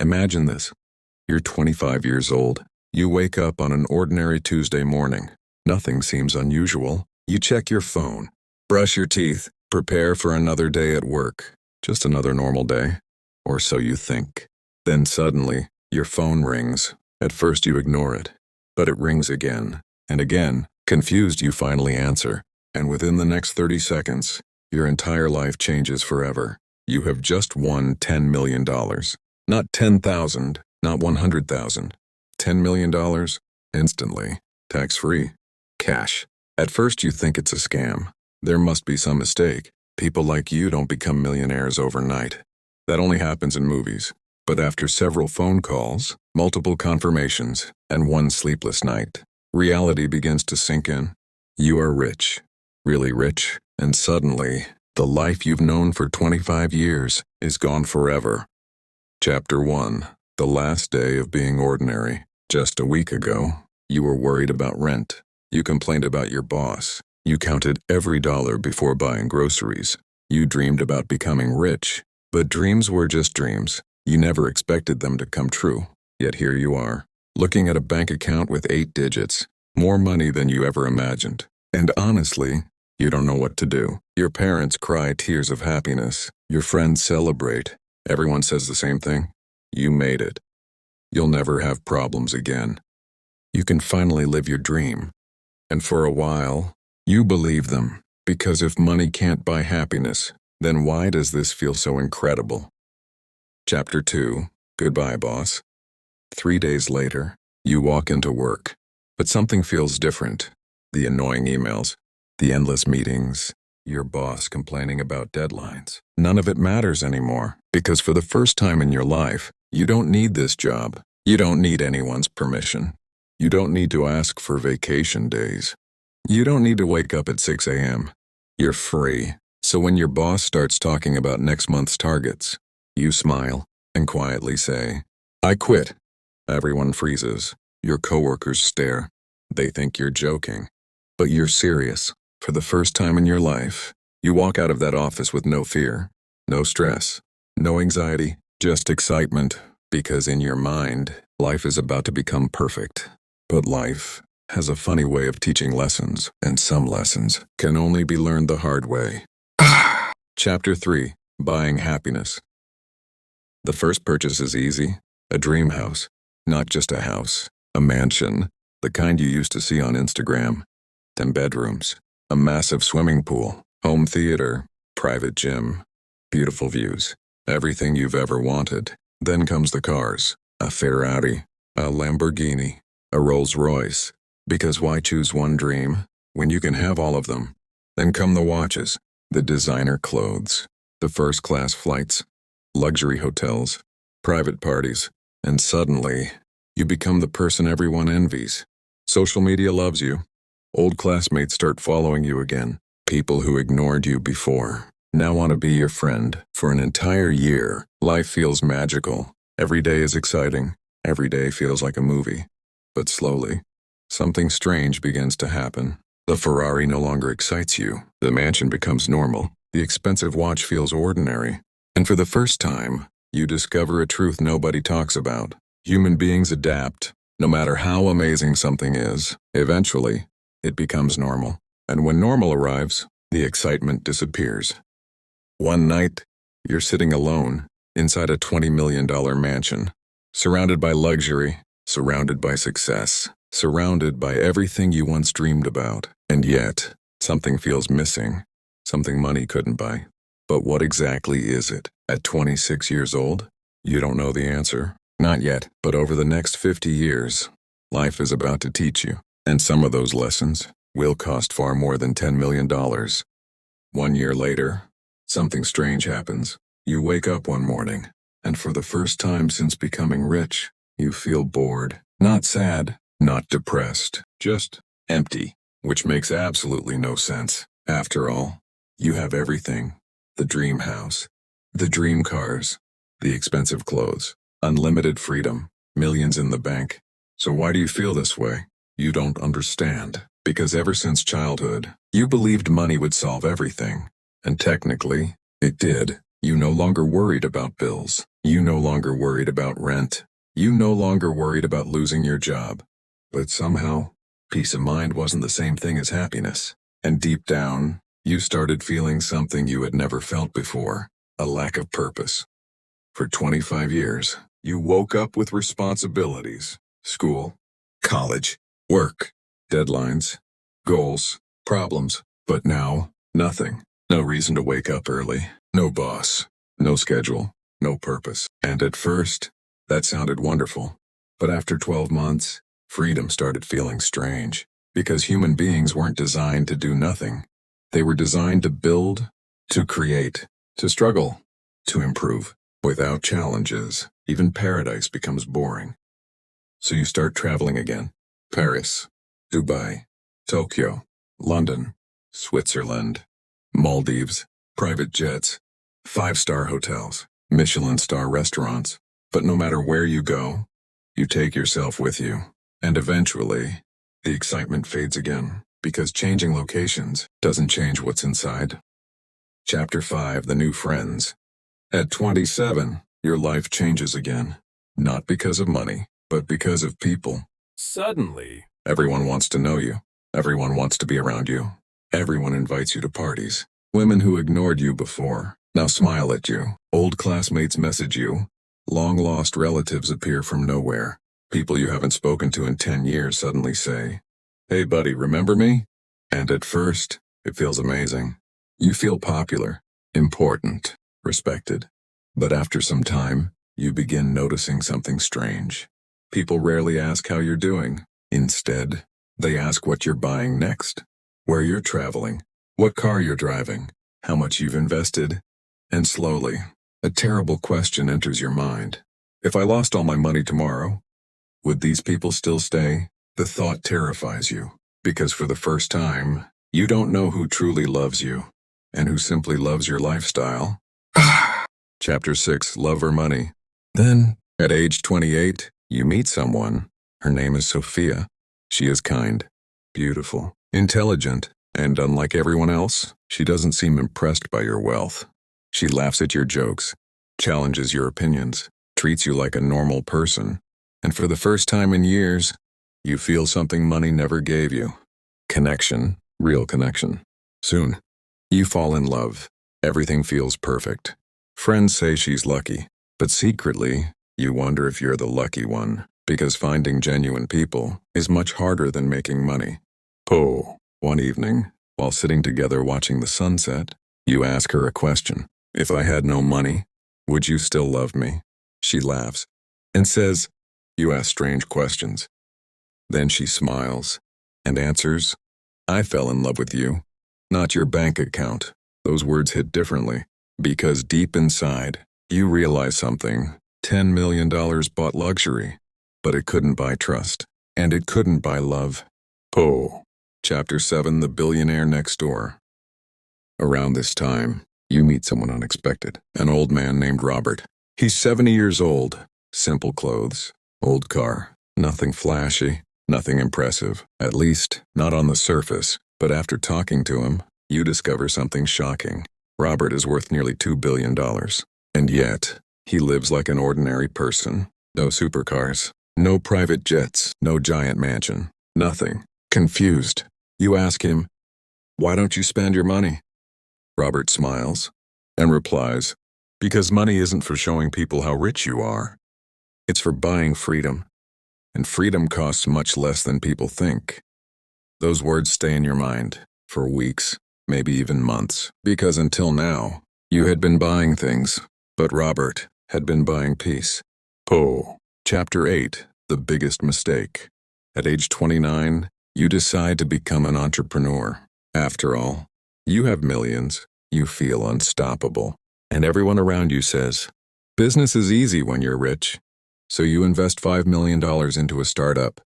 Imagine this. You're 25 years old. You wake up on an ordinary Tuesday morning. Nothing seems unusual. You check your phone, brush your teeth, prepare for another day at work. Just another normal day. Or so you think. Then suddenly, your phone rings. At first you ignore it. But it rings again. And again. Confused, you finally answer. And within the next 30 seconds, your entire life changes forever. You have just won $10 million. Not 10,000, not 100,000. $10 million, instantly, tax-free, cash. At first you think it's a scam. There must be some mistake. People like you don't become millionaires overnight. That only happens in movies. But after several phone calls, multiple confirmations, and one sleepless night, reality begins to sink in. You are rich, really rich, and suddenly, the life you've known for 25 years is gone forever. Chapter 1. The last day of being ordinary. Just a week ago, you were worried about rent. You complained about your boss. You counted every dollar before buying groceries. You dreamed about becoming rich. But dreams were just dreams. You never expected them to come true. Yet here you are, looking at a bank account with 8 digits, more money than you ever imagined. And honestly, you don't know what to do. Your parents cry tears of happiness. Your friends celebrate. Everyone says the same thing. You made it. You'll never have problems again. You can finally live your dream. And for a while, you believe them. Because if money can't buy happiness, then why does this feel so incredible? Chapter 2. Goodbye, boss. 3 days later, you walk into work. But something feels different. The annoying emails, the endless meetings, your boss complaining about deadlines. None of it matters anymore, because for the first time in your life, you don't need this job. You don't need anyone's permission. You don't need to ask for vacation days. You don't need to wake up at 6 a.m. You're free. So when your boss starts talking about next month's targets, you smile and quietly say, "I quit." Everyone freezes. Your coworkers stare. They think you're joking. But you're serious. For the first time in your life, you walk out of that office with no fear, no stress, no anxiety, just excitement, because in your mind, life is about to become perfect. But life has a funny way of teaching lessons, and some lessons can only be learned the hard way. Chapter 3. Buying happiness. The first purchase is easy. A dream house. Not just a house, a mansion, the kind you used to see on Instagram. 10 bedrooms, a massive swimming pool, home theater, private gym, beautiful views, everything you've ever wanted. Then comes the cars, a Ferrari, a Lamborghini, a Rolls Royce. Because why choose one dream when you can have all of them? Then come the watches, the designer clothes, the first-class flights, luxury hotels, private parties, and suddenly, you become the person everyone envies. Social media loves you. Old classmates start following you again. People who ignored you before now want to be your friend. For an entire year, life feels magical. Every day is exciting. Every day feels like a movie. But slowly, something strange begins to happen. The Ferrari no longer excites you. The mansion becomes normal. The expensive watch feels ordinary. And for the first time, you discover a truth nobody talks about. Human beings adapt. No matter how amazing something is, eventually, it becomes normal. And when normal arrives, the excitement disappears. One night, you're sitting alone inside a $20 million mansion, surrounded by luxury, surrounded by success, surrounded by everything you once dreamed about. And yet, something feels missing, something money couldn't buy. But what exactly is it? At 26 years old, you don't know the answer. Not yet, but over the next 50 years, life is about to teach you. And some of those lessons will cost far more than $10 million. 1 year later, something strange happens. You wake up one morning, and for the first time since becoming rich, you feel bored. Not sad, not depressed, just empty, which makes absolutely no sense. After all, you have everything. The dream house, the dream cars, the expensive clothes, unlimited freedom, millions in the bank. So why do you feel this way? You don't understand. Because ever since childhood, you believed money would solve everything. And technically, it did. You no longer worried about bills. You no longer worried about rent. You no longer worried about losing your job. But somehow, peace of mind wasn't the same thing as happiness. And deep down, you started feeling something you had never felt before, a lack of purpose. For 25 years, you woke up with responsibilities, school, college, work, deadlines, goals, problems. But now, nothing. No reason to wake up early. No boss. No schedule. No purpose. And at first, that sounded wonderful. But after 12 months, freedom started feeling strange. Because human beings weren't designed to do nothing. They were designed to build, to create, to struggle, to improve. Without challenges, even paradise becomes boring. So you start traveling again. Paris, Dubai, Tokyo, London, Switzerland, Maldives, private jets, 5-star hotels, Michelin star restaurants. But no matter where you go, you take yourself with you. And eventually, the excitement fades again, because changing locations doesn't change what's inside. Chapter 5: The New Friends. At 27, your life changes again. Not because of money, but because of people. Suddenly, everyone wants to know you. Everyone wants to be around you. Everyone invites you to parties. Women who ignored you before now smile at you. Old classmates message you. Long-lost relatives appear from nowhere. People you haven't spoken to in 10 years suddenly say, "Hey buddy, remember me?" And at first, it feels amazing. You feel popular, important, respected. But after some time, you begin noticing something strange. People rarely ask how you're doing. Instead, they ask what you're buying next, where you're traveling, what car you're driving, how much you've invested. And slowly, a terrible question enters your mind. If I lost all my money tomorrow, would these people still stay? The thought terrifies you, because for the first time, you don't know who truly loves you, and who simply loves your lifestyle. Chapter 6: Love or Money. Then, at age 28, you meet someone. Her name is Sophia. She is kind, beautiful, intelligent, and unlike everyone else, she doesn't seem impressed by your wealth. She laughs at your jokes, challenges your opinions, treats you like a normal person. And for the first time in years, you feel something money never gave you. Connection, real connection. Soon, you fall in love. Everything feels perfect. Friends say she's lucky, but secretly, you wonder if you're the lucky one, because finding genuine people is much harder than making money. One evening, while sitting together watching the sunset, you ask her a question. If I had no money, would you still love me? She laughs and says, "You ask strange questions." Then she smiles and answers, "I fell in love with you, not your bank account." Those words hit differently, because deep inside, you realize something. $10 million bought luxury, but it couldn't buy trust, and it couldn't buy love. Chapter 7: The Billionaire Next Door. Around this time, you meet someone unexpected, an old man named Robert. He's 70 years old, simple clothes, old car, nothing flashy, nothing impressive, at least not on the surface. But after talking to him, you discover something shocking. Robert is worth nearly $2 billion, and yet, he lives like an ordinary person. No supercars, no private jets, no giant mansion, nothing. Confused, you ask him, "Why don't you spend your money?" Robert smiles and replies, "Because money isn't for showing people how rich you are. It's for buying freedom, and freedom costs much less than people think." Those words stay in your mind for weeks, maybe even months, because until now, you had been buying things, but Robert had been buying peace. Chapter 8: The Biggest Mistake. At age 29, you decide to become an entrepreneur. After all, you have millions, you feel unstoppable, and everyone around you says, "Business is easy when you're rich." So you invest $5 million into a startup.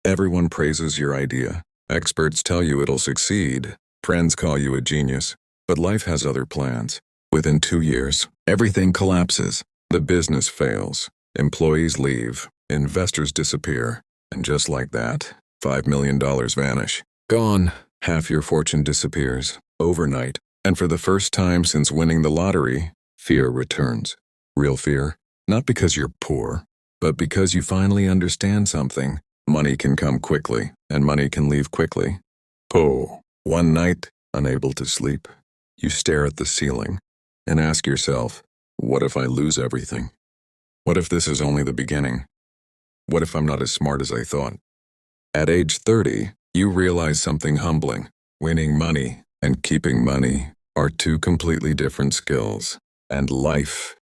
Everyone praises your idea. Experts tell you it'll succeed. Friends call you a genius. But life has other plans. Within 2 years, everything collapses. The business fails. Employees leave. Investors disappear. And just like that, $5 million vanish. Gone. Half your fortune disappears. Overnight. And for the first time since winning the lottery, fear returns. Real fear, not because you're poor, but because you finally understand something. Money can come quickly, and money can leave quickly. One night, unable to sleep, you stare at the ceiling and ask yourself, what if I lose everything? What if this is only the beginning? What if I'm not as smart as I thought? At age 30, you realize something humbling. Winning money and keeping money are two completely different skills, and life